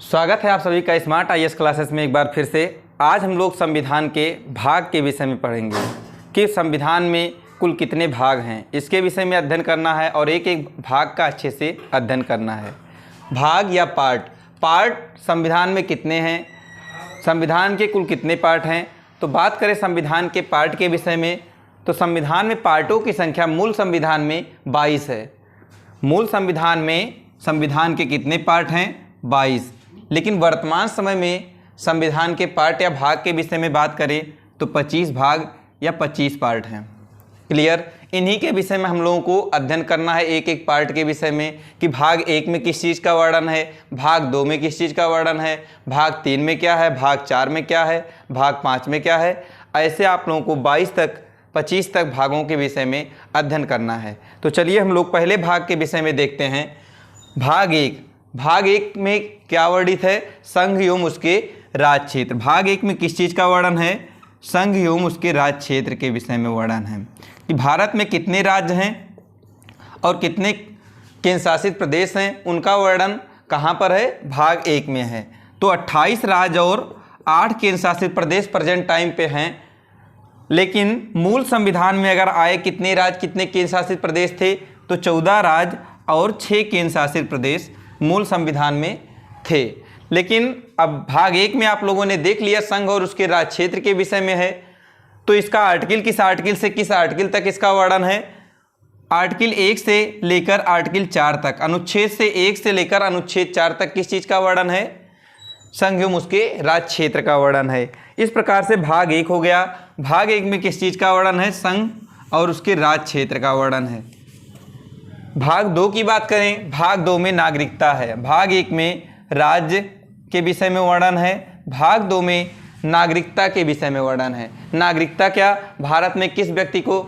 स्वागत है आप सभी का स्मार्ट आईएएस क्लासेस में एक बार फिर से। आज हम लोग संविधान के भाग के विषय में पढ़ेंगे कि संविधान में कुल कितने भाग हैं, इसके विषय में अध्ययन करना है और एक एक भाग का अच्छे से अध्ययन करना है। भाग या पार्ट संविधान में कितने हैं, संविधान के कुल कितने पार्ट हैं। तो बात करें संविधान के पार्ट के विषय में, तो संविधान में पार्टों की संख्या मूल संविधान में 22 है। मूल संविधान में संविधान के कितने पार्ट हैं? 22। लेकिन वर्तमान समय में संविधान के पार्ट या भाग के विषय में बात करें तो 25 भाग या 25 पार्ट हैं। क्लियर? इन्हीं के विषय में हम लोगों को अध्ययन करना है, एक एक पार्ट के विषय में कि भाग 1 में किस चीज़ का वर्णन है, भाग 2 में किस चीज़ का वर्णन है, भाग 3 में क्या है, भाग 4 में क्या है, भाग 5 में क्या है। ऐसे आप लोगों को 25 तक भागों के विषय में अध्ययन करना है। तो चलिए हम लोग पहले भाग के विषय में देखते हैं। भाग 1 में क्या वर्णित है? संघ एवं उसके राज क्षेत्र। भाग 1 में किस चीज़ का वर्णन है? संघ एवं उसके राज क्षेत्र के विषय में वर्णन है कि भारत में कितने राज्य हैं और कितने केंद्र शासित प्रदेश हैं, उनका वर्णन कहाँ पर है? भाग 1 में है। तो 28 राज्य और 8 केंद्र शासित प्रदेश प्रेजेंट टाइम पे हैं। लेकिन मूल संविधान में अगर आए कितने राज्य कितने केंद्र शासित प्रदेश थे, तो 14 राज्य और 6 केंद्र शासित प्रदेश मूल संविधान में थे। लेकिन अब भाग 1 में आप लोगों ने देख लिया संघ और उसके राज क्षेत्र के विषय में है। तो इसका आर्टिकल किस आर्टिकल से किस आर्टिकल तक इसका वर्णन है? आर्टिकल 1 से लेकर आर्टिकल 4 तक, अनुच्छेद से 1 से लेकर अनुच्छेद 4 तक किस चीज़ का वर्णन है? संघ एवं उसके राज क्षेत्र का वर्णन है। इस प्रकार से भाग 1 हो गया। भाग 1 में किस चीज़ का वर्णन है? संघ और उसके राज क्षेत्र का वर्णन है। भाग 2 की बात करें, भाग 2 में नागरिकता है। भाग 1 में राज्य के विषय में वर्णन है, भाग 2 में नागरिकता के विषय में वर्णन है। नागरिकता क्या? भारत में किस व्यक्ति को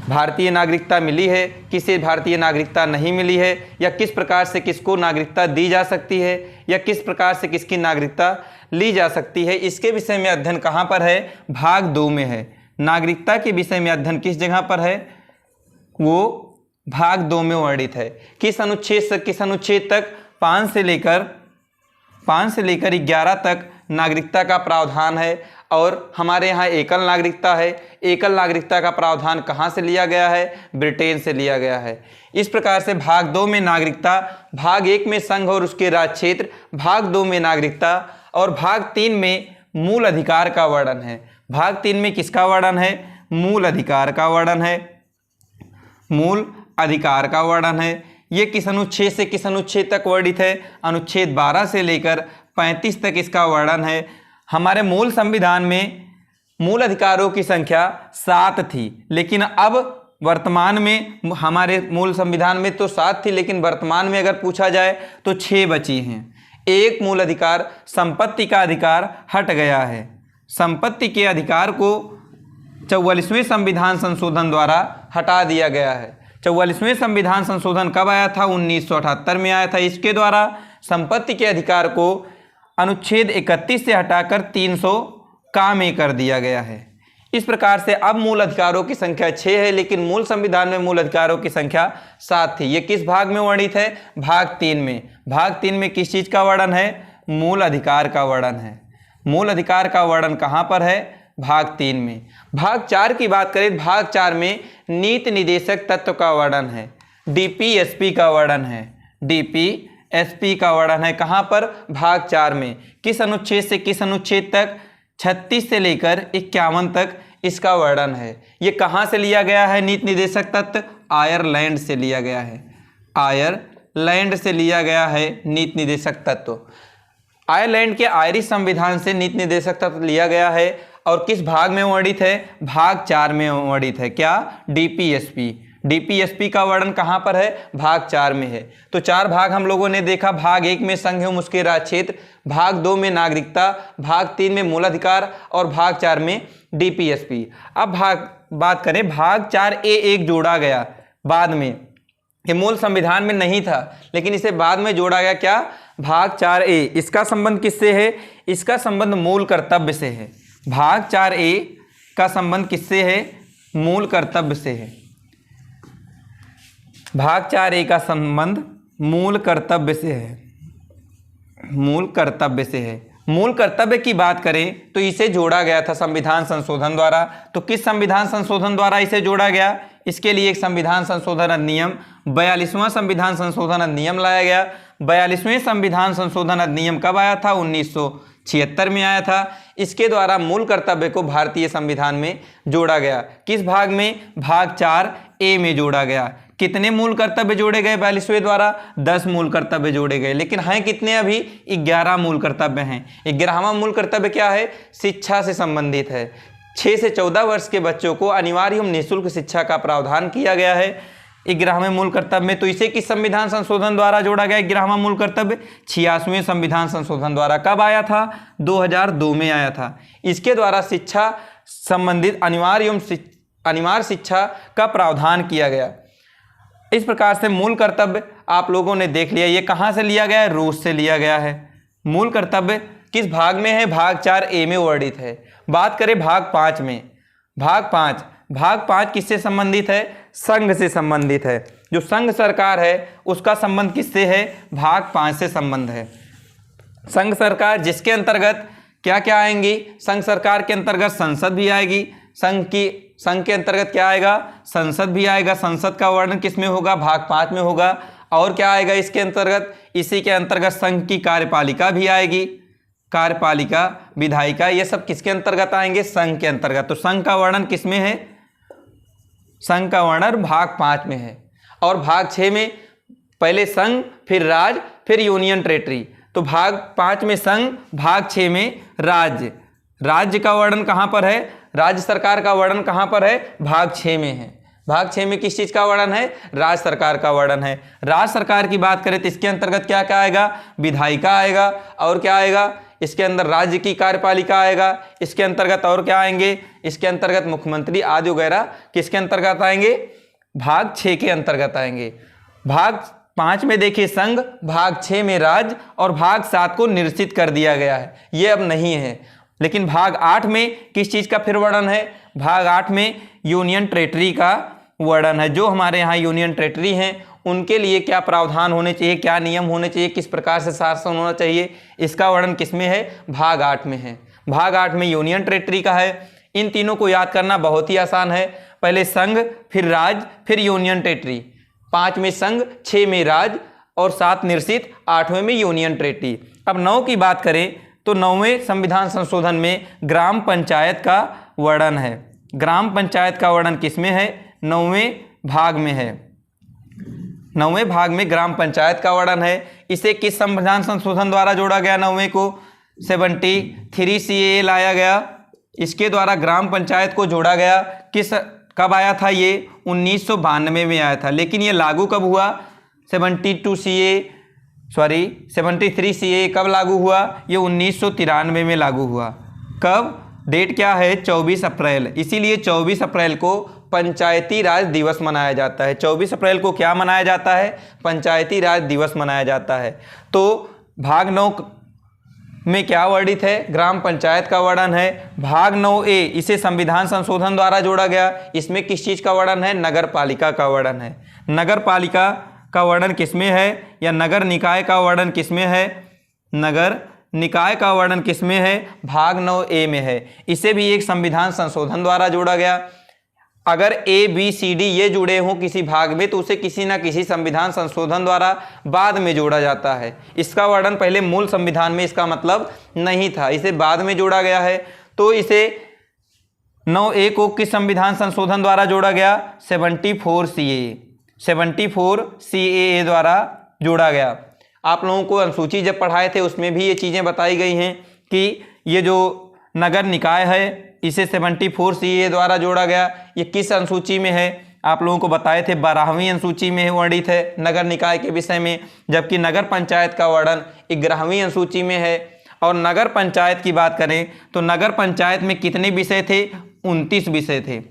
भारतीय नागरिकता मिली है, किसे भारतीय नागरिकता नहीं मिली है, या किस प्रकार से किसको नागरिकता दी जा सकती है, या किस प्रकार से किसकी नागरिकता ली जा सकती है, इसके विषय में अध्ययन कहाँ पर है? भाग 2 में है। नागरिकता के विषय में अध्ययन किस जगह पर है? वो भाग 2 में वर्णित है। किस अनुच्छेद से किस अनुच्छेद तक? 5 से लेकर 11 तक नागरिकता का प्रावधान है। और हमारे यहाँ एकल नागरिकता है। एकल नागरिकता का प्रावधान कहाँ से लिया गया है? ब्रिटेन से लिया गया है। इस प्रकार से भाग 2 में नागरिकता, भाग 1 में संघ और उसके राज क्षेत्र, भाग 2 में नागरिकता, और भाग 3 में मूल अधिकार का वर्णन है। भाग 3 में किसका वर्णन है? मूल अधिकार का वर्णन है। मूल अधिकार का वर्णन है। ये किस अनुच्छेद से किस अनुच्छेद तक वर्णित है? अनुच्छेद 12 से लेकर 35 तक इसका वर्णन है। हमारे मूल संविधान में मूल अधिकारों की संख्या 7 थी, लेकिन अब वर्तमान में हमारे मूल संविधान में तो 7 थी, लेकिन वर्तमान में अगर पूछा जाए तो 6 बची हैं। एक मूल अधिकार, संपत्ति का अधिकार, हट गया है। संपत्ति के अधिकार को 44वें संविधान संशोधन द्वारा हटा दिया गया है। 44वें संविधान संशोधन कब आया था? 1978 में आया था। इसके द्वारा संपत्ति के अधिकार को अनुच्छेद 31 से हटाकर 300 का में कर दिया गया है। इस प्रकार से अब मूल अधिकारों की संख्या 6 है, लेकिन मूल संविधान में मूल अधिकारों की संख्या 7 थी। ये किस भाग में वर्णित है? भाग 3 में। भाग 3 में किस चीज़ का वर्णन है? मूल अधिकार का वर्णन है। मूल अधिकार का वर्णन कहाँ पर है? भाग 3 में। भाग 4 की बात करें, भाग 4 में नीति निदेशक तत्व का वर्णन है, डीपीएसपी का वर्णन है। डीपीएसपी का वर्णन है कहाँ पर? भाग 4 में। किस अनुच्छेद से किस अनुच्छेद तक? 36 से लेकर 51 तक इसका वर्णन है। ये कहाँ से लिया गया है नीति निदेशक तत्व? आयरलैंड से लिया गया है। आयरलैंड से लिया गया है नीति निदेशक तत्व। आयरलैंड के आयरिश संविधान से नीति निदेशक तत्व लिया गया है। और किस भाग में वर्णित है? भाग 4 में वर्णित है। क्या? डीपीएसपी। डीपीएसपी का वर्णन कहाँ पर है? भाग 4 में है। तो 4 भाग हम लोगों ने देखा। भाग 1 में संघ एवं उसके राज क्षेत्र, भाग 2 में नागरिकता, भाग 3 में मूल अधिकार, और भाग 4 में डीपीएसपी। अब बात करें भाग 4A एक जोड़ा गया बाद में। ये मूल संविधान में नहीं था, लेकिन इसे बाद में जोड़ा गया। क्या? भाग 4A। इसका संबंध किससे है? इसका संबंध मूल कर्तव्य से है। भाग 4A का संबंध किससे है? मूल कर्तव्य से है। भाग 4A का संबंध मूल कर्तव्य से है। मूल कर्तव्य से है। मूल कर्तव्य की बात करें तो इसे जोड़ा गया था संविधान संशोधन द्वारा। तो किस संविधान संशोधन द्वारा इसे जोड़ा गया? इसके लिए एक संविधान संशोधन अधिनियम 42वां संविधान संशोधन अधिनियम लाया गया। 42वें संविधान संशोधन अधिनियम कब आया था? 1976 में आया था। इसके द्वारा मूल कर्तव्य को भारतीय संविधान में जोड़ा गया। किस भाग में? भाग 4A में जोड़ा गया। कितने मूल कर्तव्य जोड़े गए 42वें द्वारा? 10 मूल कर्तव्य जोड़े गए। लेकिन हैं कितने? अभी 11 मूल कर्तव्य हैं। 11वां मूल कर्तव्य क्या है? शिक्षा से संबंधित है। 6 से 14 वर्ष के बच्चों को अनिवार्य एवं निःशुल्क शिक्षा का प्रावधान किया गया है 11वें मूल कर्तव्य में। तो इसे किस संविधान संशोधन द्वारा जोड़ा गया? 11वां मूल कर्तव्य 86वें संविधान संशोधन द्वारा। कब आया था? 2002 में आया था। इसके द्वारा शिक्षा संबंधित अनिवार्य शिक्षा का प्रावधान किया गया। इस प्रकार से मूल कर्तव्य आप लोगों ने देख लिया। ये कहाँ से लिया गया है? रूस से लिया गया है। मूल कर्तव्य किस भाग में है? भाग 4A में वर्णित है। बात करें भाग 5 में। भाग 5 किससे संबंधित है? संघ से संबंधित है। जो संघ सरकार है उसका संबंध किससे है? भाग 5 से संबंध है। संघ सरकार जिसके अंतर्गत क्या क्या आएंगी? संघ सरकार के अंतर्गत संसद भी आएगी। संघ के अंतर्गत क्या आएगा? संसद भी आएगा। संसद का वर्णन किस में होगा? भाग 5 में होगा। और क्या आएगा इसके अंतर्गत? इसी के अंतर्गत संघ की कार्यपालिका भी आएगी। कार्यपालिका, विधायिका, ये सब किसके अंतर्गत आएंगे? संघ के अंतर्गत। तो संघ का वर्णन किस में है? संघ का वर्णन भाग 5 में है। और भाग 6 में पहले संघ, फिर राज्य, फिर यूनियन टेरिटरी। तो भाग 5 में संघ, भाग 6 में राज्य। राज्य का वर्णन कहाँ पर है? राज्य सरकार का वर्णन कहाँ पर है? भाग 6 में है। भाग 6 में किस चीज़ का वर्णन है? राज्य सरकार का वर्णन है। राज्य सरकार की बात करें तो इसके अंतर्गत क्या क्या आएगा? विधायिका आएगा। और क्या आएगा? इसके अंदर राज्य की कार्यपालिका आएगा। इसके अंतर्गत और क्या आएंगे? इसके अंतर्गत मुख्यमंत्री आदि वगैरह किसके अंतर्गत आएंगे? भाग 6 के अंतर्गत आएंगे। भाग 5 में देखिए संघ, भाग 6 में राज्य और भाग 7 को निश्चित कर दिया गया है, ये अब नहीं है। लेकिन भाग 8 में किस चीज़ का फिर वर्णन है? भाग 8 में यूनियन टेरिटरी का वर्णन है। जो हमारे यहाँ यूनियन टेरिटरी हैं उनके लिए क्या प्रावधान होने चाहिए, क्या नियम होने चाहिए, किस प्रकार से शासन होना चाहिए, इसका वर्णन किस में है? भाग 8 में है। भाग 8 में यूनियन टेरिटरी का है। इन तीनों को याद करना बहुत ही आसान है। पहले संघ, फिर राज्य, फिर यूनियन टेरिटरी। 5 में संघ, 6 में राज्य और 7 निश्चित, 8वें में यूनियन टेरिटरी। अब 9 की बात करें तो 9वें संविधान संशोधन में ग्राम पंचायत का वर्णन है। ग्राम पंचायत का वर्णन किस में है? 9वें भाग में है। 9वें भाग में ग्राम पंचायत का वर्णन है। इसे किस संविधान संशोधन द्वारा जोड़ा गया? 9वें को 73 CAA लाया गया। इसके द्वारा ग्राम पंचायत को जोड़ा गया। कब आया था ये? 1992 में आया था। लेकिन ये लागू कब हुआ? 73 CAA कब लागू हुआ? ये 1993 में लागू हुआ। कब? डेट क्या है? 24 अप्रैल। इसीलिए 24 अप्रैल को पंचायती राज दिवस मनाया जाता है। 24 अप्रैल को क्या मनाया जाता है? पंचायती राज दिवस मनाया जाता है। तो भाग 9 में क्या वर्णित है? ग्राम पंचायत का वर्णन है। भाग 9A इसे संविधान संशोधन द्वारा जोड़ा गया। इसमें किस चीज़ का वर्णन है? नगर पालिका का वर्णन है। नगर पालिका का वर्णन किसमें है? या नगर निकाय का वर्णन किसमें है? नगर निकाय का वर्णन किसमें है? भाग 9A में है। इसे भी एक संविधान संशोधन द्वारा जोड़ा गया। अगर ABCD ये जुड़े हों किसी भाग में तो उसे किसी ना किसी संविधान संशोधन द्वारा बाद में जोड़ा जाता है। इसका वर्णन पहले मूल संविधान में इसका मतलब नहीं था, इसे बाद में जोड़ा गया है। तो इसे 9A को किस संविधान संशोधन द्वारा जोड़ा गया? 74 CAA द्वारा जोड़ा गया। आप लोगों को अनुसूची जब पढ़ाए थे उसमें भी ये चीज़ें बताई गई हैं कि ये जो नगर निकाय है इसे 74 CAA द्वारा जोड़ा गया। ये किस अनुसूची में है? आप लोगों को बताए थे 12वीं अनुसूची में वर्णित है नगर निकाय के विषय में, जबकि नगर पंचायत का वर्णन 11वीं अनुसूची में है। और नगर पंचायत की बात करें तो नगर पंचायत में कितने विषय थे? 29 विषय थे।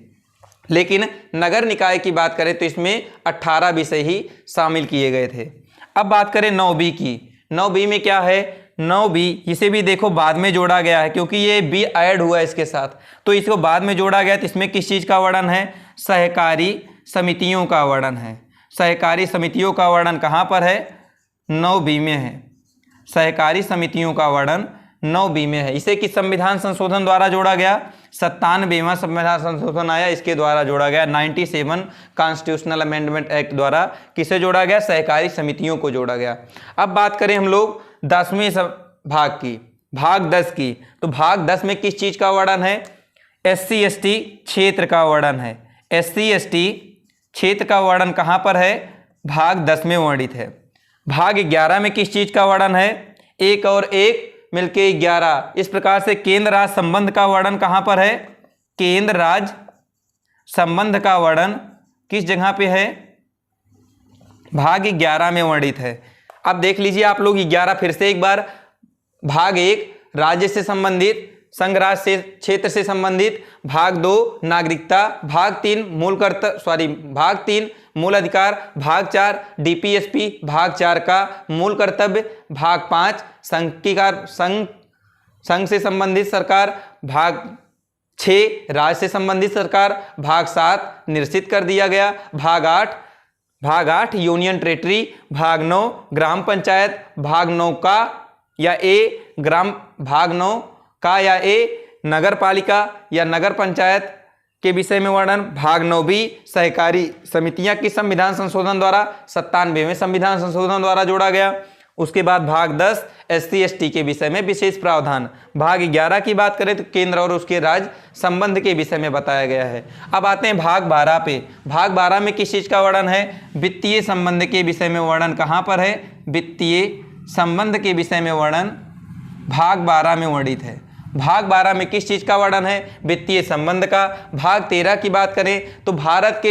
लेकिन नगर निकाय की बात करें तो इसमें 18 विषय ही शामिल किए गए थे। अब बात करें 9B की। 9B में क्या है? 9B इसे भी देखो बाद में जोड़ा गया है क्योंकि ये B ऐड हुआ है इसके साथ, तो इसको बाद में जोड़ा गया। तो इसमें किस चीज़ का वर्णन है? सहकारी समितियों का वर्णन है। सहकारी समितियों का वर्णन कहाँ पर है? 9B में है। सहकारी समितियों का वर्णन 9B में है। इसे किस संविधान संशोधन द्वारा जोड़ा गया? 97वां संविधान संशोधन आया, इसके द्वारा जोड़ा गया। 97 कॉन्स्टिट्यूशनल अमेंडमेंट एक्ट द्वारा किसे जोड़ा गया? सहकारी समितियों को जोड़ा गया। अब बात करें हम लोग 10वें भाग की, भाग 10 की, तो भाग 10 में किस चीज का वर्णन है? SC/ST क्षेत्र का वर्णन है। SC/ST क्षेत्र का वर्णन कहां पर है? भाग 10 में वर्णित है। भाग 11 में किस चीज का वर्णन है? 1 और 1 मिलके 11। इस प्रकार से केंद्र राज्य संबंध का वर्णन कहां पर है? केंद्र राज्य संबंध का वर्णन किस जगह पे है? भाग 11 में वर्णित है। अब देख लीजिए आप लोग 11 फिर से एक बार। भाग 1 राज्य से संबंधित, संघ राज्य से क्षेत्र से संबंधित। भाग 2 नागरिकता। भाग 3 भाग 3 मूल अधिकार। भाग 4 DPSP। भाग 4 का मूल कर्तव्य। भाग 5 संघ से संबंधित सरकार। भाग 6 राज्य से संबंधित सरकार। भाग 7 निश्चित कर दिया गया। भाग 8 यूनियन टेरिटरी। भाग 9 ग्राम पंचायत। भाग 9 का या नगर पालिका या नगर पंचायत के विषय में वर्णन। भाग 9B सहकारी समितियां किस संविधान संशोधन द्वारा? 97वें संविधान संशोधन द्वारा जोड़ा गया। उसके बाद भाग 10 SC/ST के विषय में विशेष प्रावधान। भाग 11 की बात करें तो केंद्र और उसके राज्य संबंध के विषय में बताया गया है। अब आते हैं भाग 12 पे। भाग 12 में किस चीज का वर्णन है? वित्तीय संबंध के विषय में वर्णन कहां पर है? वित्तीय संबंध के विषय में वर्णन भाग 12 में वर्णित है। भाग 12 में किस चीज का वर्णन है? वित्तीय संबंध का। भाग 13 की बात करें तो भारत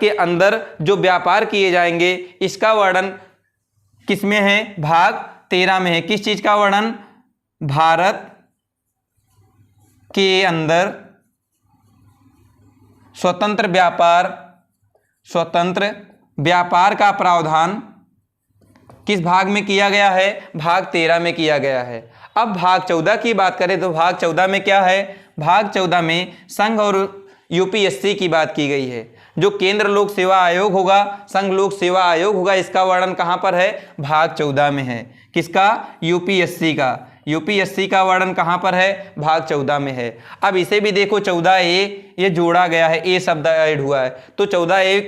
के अंदर जो व्यापार किए जाएंगे इसका वर्णन किसमें है? भाग 13 में है। किस चीज का वर्णन? भारत के अंदर स्वतंत्र व्यापार का प्रावधान किस भाग में किया गया है? भाग 13 में किया गया है। अब भाग 14 की बात करें तो भाग 14 में क्या है? भाग 14 में संघ और UPSC की बात की गई है। जो केंद्र लोक सेवा आयोग होगा, संघ लोक सेवा आयोग होगा, इसका वर्णन कहां पर है? भाग 14 में है। किसका? UPSC का। UPSC का वर्णन कहां पर है? भाग 14 में है। अब इसे भी देखो 14A ये जोड़ा गया है, A शब्द ऐड हुआ है, तो 14A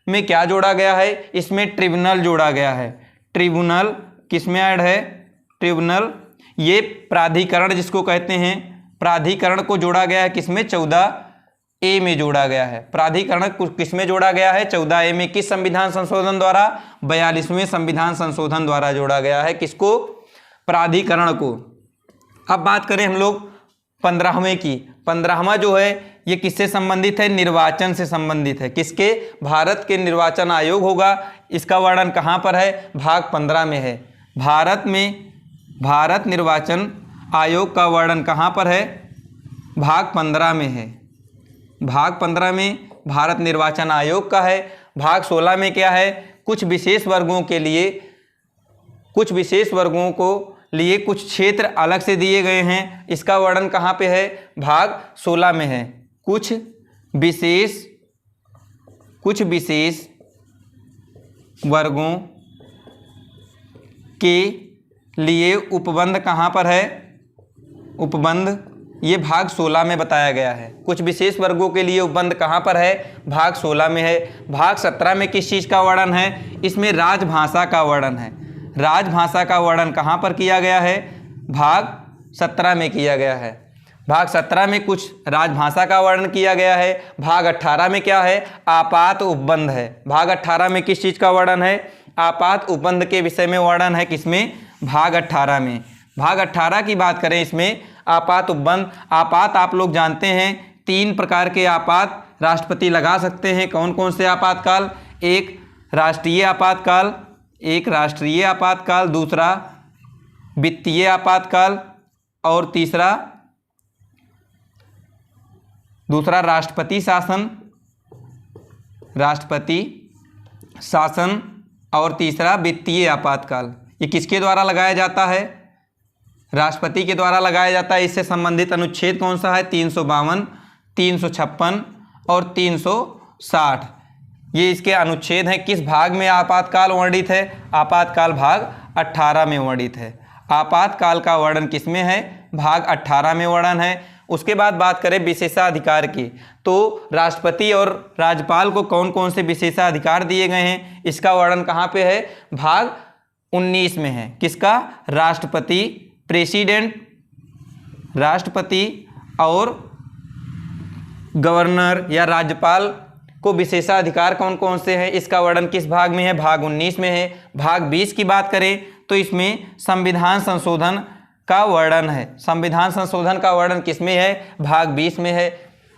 में क्या जोड़ा गया है? इसमें ट्रिब्यूनल जोड़ा गया है। ट्रिब्यूनल किसमें ऐड है? ट्रिब्यूनल ये प्राधिकरण जिसको कहते हैं, प्राधिकरण को जोड़ा गया है किसमें? 14A में जोड़ा गया है। प्राधिकरण किसमें जोड़ा गया है? 14A में। किस संविधान संशोधन द्वारा? 42वें संविधान संशोधन द्वारा जोड़ा गया है। किसको? प्राधिकरण को। अब बात करें हम लोग 15वें की। 15वां जो है ये किससे संबंधित है? निर्वाचन से संबंधित है। किसके? भारत के निर्वाचन आयोग होगा। इसका वर्णन कहां पर है? भाग 15 में है। भारत निर्वाचन आयोग का वर्णन कहां पर है? भाग 15 में है। भाग 15 में भारत निर्वाचन आयोग का है। भाग 16 में क्या है? कुछ विशेष वर्गों को लिए कुछ क्षेत्र अलग से दिए गए हैं। इसका वर्णन कहां पे है? भाग 16 में है। कुछ विशेष वर्गों के लिए उपबंध कहां पर है? उपबंध ये भाग 16 में बताया गया है। कुछ विशेष वर्गों के लिए उपबंध कहां पर है? भाग 16 में है। भाग 17 में किस चीज का वर्णन है? इसमें राजभाषा का वर्णन है। राजभाषा का वर्णन कहां पर किया गया है? भाग 17 में किया गया है। भाग 17 में कुछ राजभाषा का वर्णन किया गया है। भाग 18 में क्या है? आपात उपबंध है। भाग 18 में किस चीज का वर्णन है? आपात उपबंध के विषय में वर्णन है। किसमें? भाग 18 में। भाग 18 की बात करें, इसमें आपात उपबंध। आपात आप लोग जानते हैं 3 प्रकार के आपात राष्ट्रपति लगा सकते हैं। कौन कौन से आपातकाल? एक राष्ट्रीय आपातकाल, दूसरा वित्तीय आपातकाल और दूसरा राष्ट्रपति शासन और तीसरा वित्तीय आपातकाल। ये किसके द्वारा लगाया जाता है? राष्ट्रपति के द्वारा लगाया जाता है। इससे संबंधित अनुच्छेद कौन सा है? 352, 356 और 360। ये इसके अनुच्छेद हैं। किस भाग में आपातकाल वर्णित है? आपातकाल भाग 18 में वर्णित है। आपातकाल का वर्णन किसमें है? भाग 18 में वर्णन है। उसके बाद बात करें विशेषाधिकार की, तो राष्ट्रपति और राज्यपाल को कौन कौन से विशेषाधिकार दिए गए हैं, इसका वर्णन कहाँ पे है? भाग 19 में है। किसका? राष्ट्रपति, प्रेसिडेंट, राष्ट्रपति और गवर्नर या राज्यपाल को विशेषाधिकार कौन कौन से हैं, इसका वर्णन किस भाग में है? भाग 19 में है। भाग 20 की बात करें तो इसमें संविधान संशोधन का वर्णन है। संविधान संशोधन का वर्णन किसमें है? भाग 20 में है।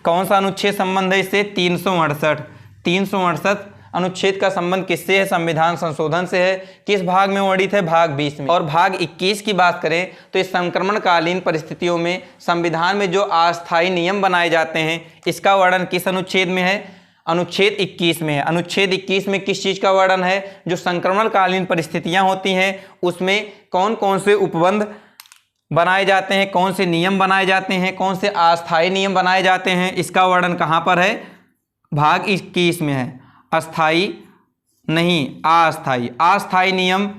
कौन सा अनुच्छेद संबंध है इससे? 368। 368 अनुच्छेद का संबंध किससे है? संविधान संशोधन से है। किस भाग में वर्णित है? भाग 20 में। और भाग 21 की बात करें तो इस संक्रमणकालीन परिस्थितियों में संविधान में जो अस्थायी नियम बनाए जाते हैं, इसका वर्णन किस अनुच्छेद में है? अनुच्छेद 21 में है। अनुच्छेद 21 में किस चीज़ का वर्णन है? जो संक्रमणकालीन परिस्थितियां होती हैं उसमें कौन कौन से उपबंध बनाए जाते हैं, कौन से नियम बनाए जाते हैं, कौन से अस्थायी नियम बनाए जाते हैं, इसका वर्णन कहाँ पर है? भाग 21 में है। अस्थायी नहीं, अस्थायी। अस्थायी नियम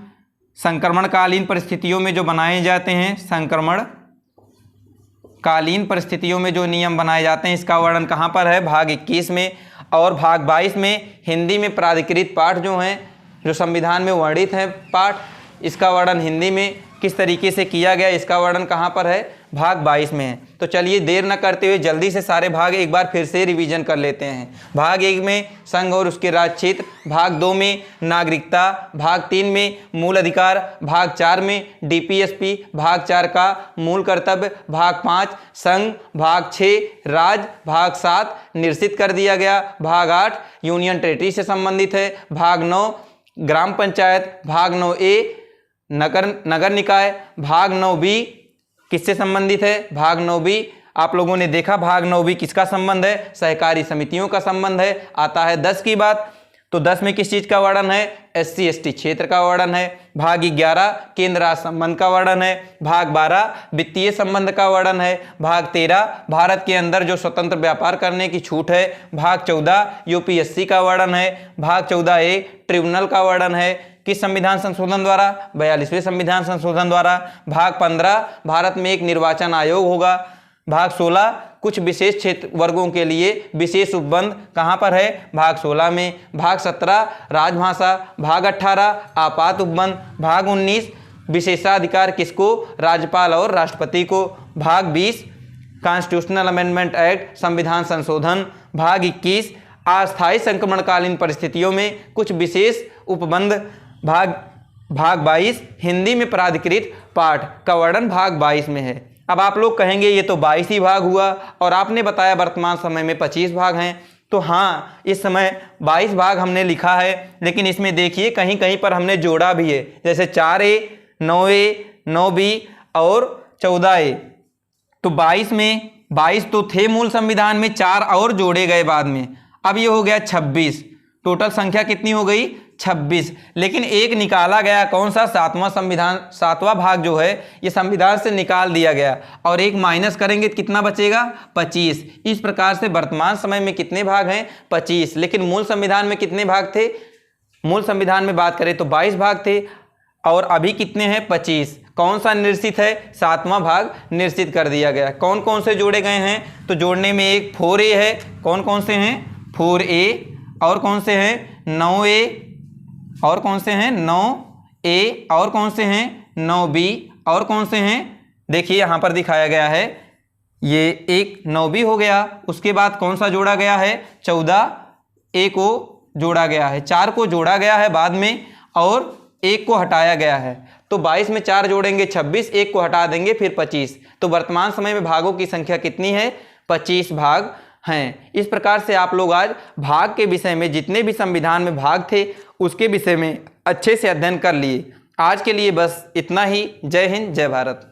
संक्रमणकालीन परिस्थितियों में जो बनाए जाते हैं, संक्रमणकालीन परिस्थितियों में जो नियम बनाए जाते हैं, इसका वर्णन कहाँ पर है? भाग 21 में। और भाग 22 में हिंदी में प्राधिकृत पाठ जो हैं, जो संविधान में वर्णित हैं पाठ, इसका वर्णन हिंदी में किस तरीके से किया गया, इसका वर्णन कहाँ पर है? भाग 22 में है। तो चलिए देर न करते हुए जल्दी से सारे भाग एक बार फिर से रिवीजन कर लेते हैं। भाग 1 में संघ और उसके राज्य क्षेत्र, भाग 2 में नागरिकता, भाग 3 में मूल अधिकार, भाग 4 में डीपीएसपी, भाग 4 का मूल कर्तव्य, भाग 5 संघ, भाग 6 राज्य, भाग 7 निश्चित कर दिया गया, भाग 8 यूनियन टेरिटरी से संबंधित है, भाग 9 ग्राम पंचायत, भाग 9A नगर निकाय, भाग 9B किससे संबंधित है? भाग 9B आप लोगों ने देखा, भाग 9B किसका संबंध है? सहकारी समितियों का संबंध है। आता है 10 की बात, तो 10 में किस चीज़ का वर्णन है? SC/ST क्षेत्र का वर्णन है। भाग 11 केंद्र राज्य संबंध का वर्णन है। भाग 12 वित्तीय संबंध का वर्णन है। भाग 13 भारत के अंदर जो स्वतंत्र व्यापार करने की छूट है। भाग 14 UPSC का वर्णन है। भाग 14A ट्रिब्यूनल का वर्णन है। किस संविधान संशोधन द्वारा? 42वें संविधान संशोधन द्वारा। भाग 15 भारत में एक निर्वाचन आयोग होगा। भाग 16 कुछ विशेष क्षेत्र वर्गों के लिए विशेष उपबंध कहाँ पर है? भाग 16 में। भाग 17 राजभाषा, भाग 18 आपात उपबंध, भाग 19 विशेषाधिकार किसको? राज्यपाल और राष्ट्रपति को। भाग 20 कॉन्स्टिट्यूशनल अमेंडमेंट एक्ट संविधान संशोधन। भाग 21 अस्थायी संक्रमणकालीन परिस्थितियों में कुछ विशेष उपबंध। भाग 22 हिंदी में प्राधिकृत पाठ का वर्णन भाग 22 में है। अब आप लोग कहेंगे ये तो 22 ही भाग हुआ और आपने बताया वर्तमान समय में 25 भाग हैं। तो हाँ, इस समय 22 भाग हमने लिखा है, लेकिन इसमें देखिए कहीं कहीं पर हमने जोड़ा भी है, जैसे 4A, 9A, 9B और 14A। तो 22 में 22 तो थे मूल संविधान में, 4 और जोड़े गए बाद में। अब ये हो गया 26। टोटल संख्या कितनी हो गई? 26। लेकिन एक निकाला गया, कौन सा? 7वां संविधान, 7वां भाग जो है ये संविधान से निकाल दिया गया और एक माइनस करेंगे तो कितना बचेगा? 25। इस प्रकार से वर्तमान समय में कितने भाग हैं? 25। लेकिन मूल संविधान में कितने भाग थे? मूल संविधान में बात करें तो 22 भाग थे और अभी कितने हैं? 25। कौन सा निर्सित है? 7वां भाग निर्सित कर दिया गया। कौन कौन से जोड़े गए हैं? तो जोड़ने में एक 4A है। कौन कौन से हैं? 4A। और कौन से हैं? 9A। और कौन से हैं? 9A। और कौन से हैं? 9B। और कौन से हैं? देखिए यहाँ पर दिखाया गया है, ये एक 9B हो गया। उसके बाद कौन सा जोड़ा गया है? 14A को जोड़ा गया है। 4 को जोड़ा गया है बाद में और 1 को हटाया गया है। तो 22 में 4 जोड़ेंगे 26, 1 को हटा देंगे फिर 25। तो वर्तमान समय में भागों की संख्या कितनी है? 25 भाग हैं। इस प्रकार से आप लोग आज भाग के विषय में जितने भी संविधान में भाग थे उसके विषय में अच्छे से अध्ययन कर लिए। आज के लिए बस इतना ही। जय हिंद, जय भारत।